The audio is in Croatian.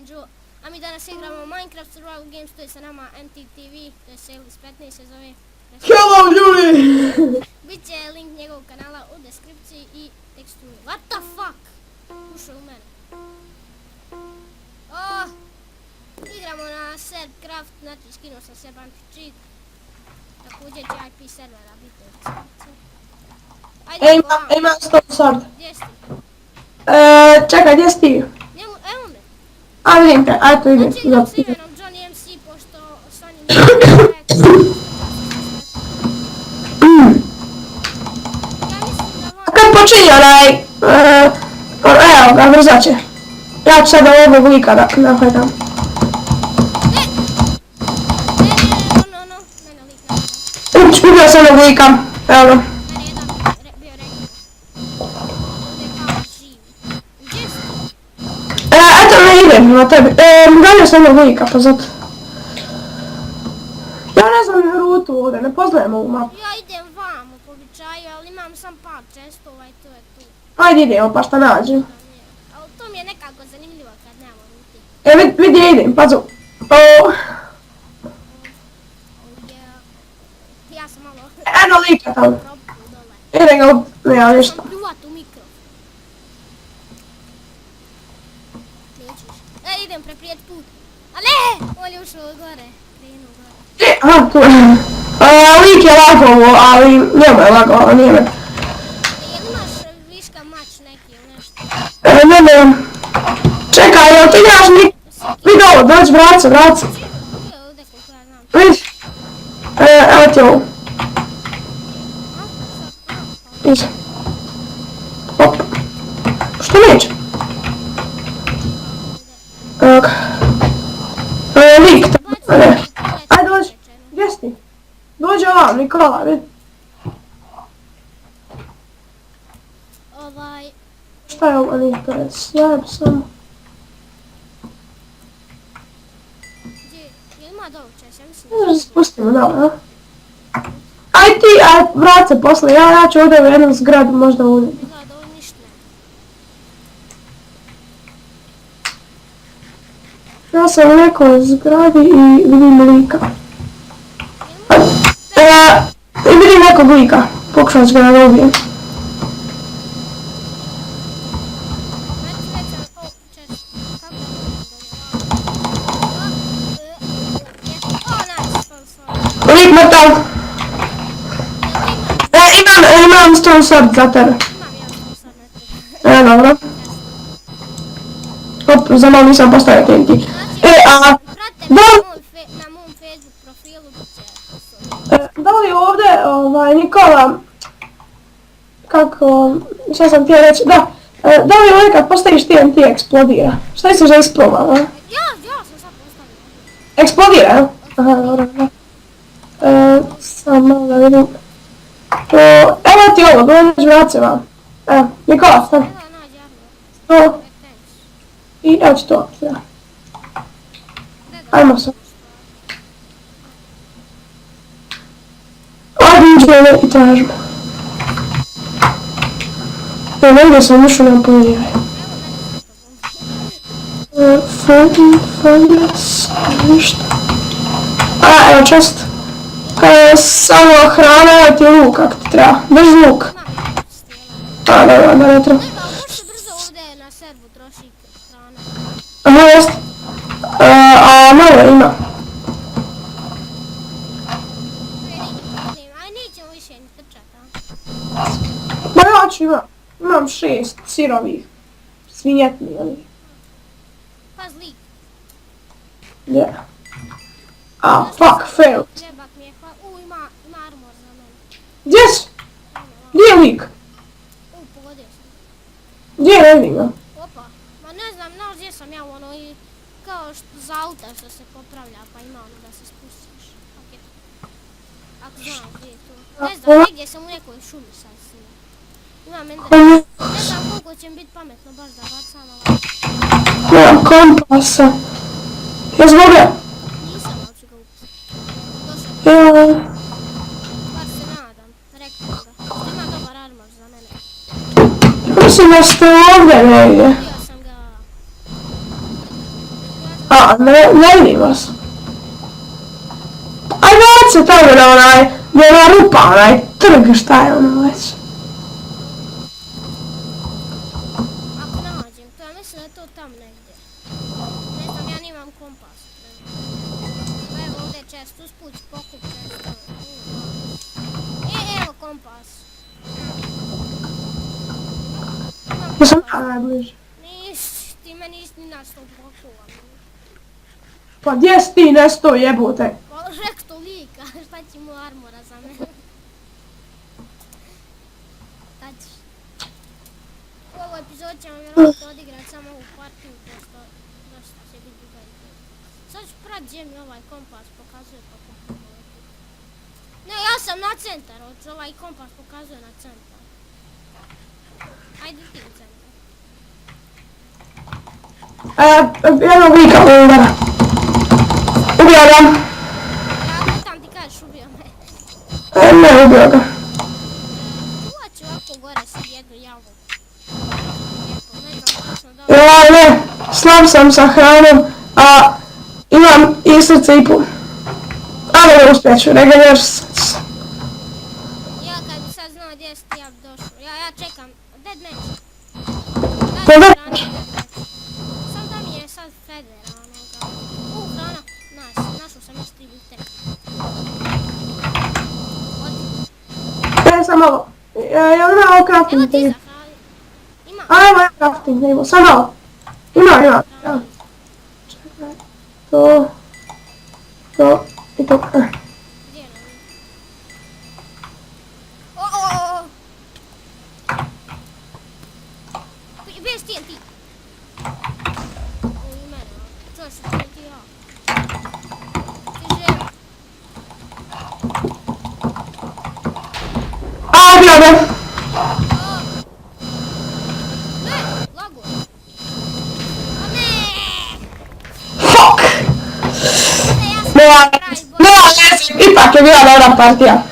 Joe, a mi danas igramo Minecraft Survival Games, tu je sa nama MTTV, to je Selis 15 se zove. Hello ljudi! Biće link njegovog kanala u deskripciji i tekstu. What the fuck? Ušao u mene. Oh, igramo na Serpcraft, znači skinuo sam se anti-cheat. Također će IP servera biti u deskripciji. Ajde, Imam stone sword. gdje si ti? Čekaj, gdje si ti? Evo me. A vidim te, aj tu idem. Znači igram s imenom Johnny MC, pošto sa njim ne ja mislim da vam... Kad počinje onaj... Evo ga, brzo će. Ja ću sada ovog lika da hvatam. No, mene lik ne Ups, ubio sam ovog lika. Evo ga. mene jedan bio rekao. Ovdje kao živi. Gdje si? Eto ne idem na tebi. Ganio sam ovog lika, pa zato. Ja ne znam rutu ovdje, ne poznajem ovu mapu. Ja idem vamo po običaju, ali imam sam par čestova i to je tu. Ajde idemo pa šta nađem. Ali to mi je nekako zanimljivo kad nema ruti. Vidi ja idem, pazu. Oh yeah. Ja sam malo Eno lika tamo. propu dole. Idem ga, nema ništa. Sam pljuvat u mikro. Nećeš. Idem preprijet put. A ne! On je ušao gore. Krenuo gore. Aha, tu je. Lik je lagovo, ali njemu je lagovo, nije me. Jel imaš viška mač neki ili nešto? Ne. Čekaj, jel ti igraš vidi ovo, dođi, vraci se. Je ovdje koliko ja znam. Vidi. Evo ti ovo. Iđe. Hop. Što neće? Evo ga. Lik tamo, ne. Ajde dođi. Gdje si ti? Dođi ovam, Nikola, vidi. Šta je ovo interes? Ja bi samo... Gdje? Jel ima dolu čas? Ja mislim Ne znam, spustimo dole, a? Aj ti, vrat se posle, ja ću ovdje u jednom zgradu, možda ovdje. izgleda da ovo ništa ne. Ja sam u nekoj zgradi i vidim lika. I vidim nekog lika, pokušat ću ga da ubijem. Lik mrtav! Imam stone sword za tebe. Dobro. Hop, za malo nisam postavio TNT. Prate na mom Facebook profilu bit će. Da li ovdje, Nikola, kako, šta sam htio reći, da li ovdje kad postaviš TNT eksplodira? Šta misliš da isprobam, a? Ja sam sad postavio. Eksplodira, jel? Aha, dobro, da. Sam malo da vidim. Evo ti ovo, dođi vraci vam. Nikola, stavi. Evo nađi armor. To, i evo ću to, ja. Ajmo sad. Ajde uđe i tražimo. Negdje sam ušao na pojave. Fungus, ništa. Evo čest. Samo hrana, evo ti luk ako ti treba. Drži luk. Dobro, da ne treba. Baš se brzo ovdje na servu troši hrana. Aha, jest. Malo ima. Aj nećemo više ni trčat, a? Ma ja ću imam 6 sirovih. Svinjetni, ali. Paz lik. Gdje? Fuck, failed. Trebak mi je ima armor za mene. Gdje si? Gdje je lik? Pogodio sam. Gdje je, ne vidim ga? Opa, ma ne znam, znaš gdje sam ja ono i kao za auta što se popravlja pa ima ono da se spustiš. Ako znam gdje je to. Ne znam, negdje sam u nekoj šumi sad s njim. Imam ender. Ne znam koliko će mi biti pametno baš da bacam, ali Nemam kompasa. Jesi ga? nisam, ali ću ga upiti. Došao, bar se nadam, rekao ga. Ima dobar armor za mene. Mislim da ste ovdje negdje. Ubio sam ga. A, ne vidim vas. Aj već se tamo na onaj, gdje je ona rupa, onaj trg, šta je ono već. Ako nađem, to ja mislim da je to tam negdje. Ne znam, ja nimam kompas. Pa evo ovdje često usput pokup često. Evo kompas. Imam Ja sam kompas. ja najbliže. Ti me nisi ni nas to pokuva. Pa gdje si ti nesto jebote? Pa rekto lika, šta će mu armora za mene? Šta ćeš? U ovoj epizodi ćemo vjerojatno odigrati samo ovu partiju, pošto dosta će biti duga epizoda. Sad ću prat gdje mi ovaj kompas pokazuje kako puno. Ne, ja sam na centar, ovaj kompas pokazuje na centar. Ajde ti u centar. Jednog lika udara. Ubio ga. Ja tam ti kažeš ubio me. Ne, ubio ga. Čuvat ću ovako gore sad jednu javu. Lijepo, ne znam točno dobro. Ja ne, slab sam sa hranom, a imam i srce i pun. Ali ne uspjeću, regeniraš srce. Ja kad bi sad znao gdje si ti, ja bi došao. Ja čekam. Dead match. Dead Daj match? hrani dead match. Sam da mi je sad Federa onoga. Hrana. Nice. Našao sam još 3 bute. Odi. Ne, sam ovo. Ja imam ovo Evo crafting ti za table. hrani. Ima. A evo ja crafting table, sam ovo. Ima. Ja. Čekaj. To i to. Gdje je nam? O. Bez TNT. O, i mene. Čuo se TNT ja. Stiže. A, ubio ga. Ne, lago. A ne. Fuck. Ne, ja sam Ne, kraj ne, ipak je bila dobra partija.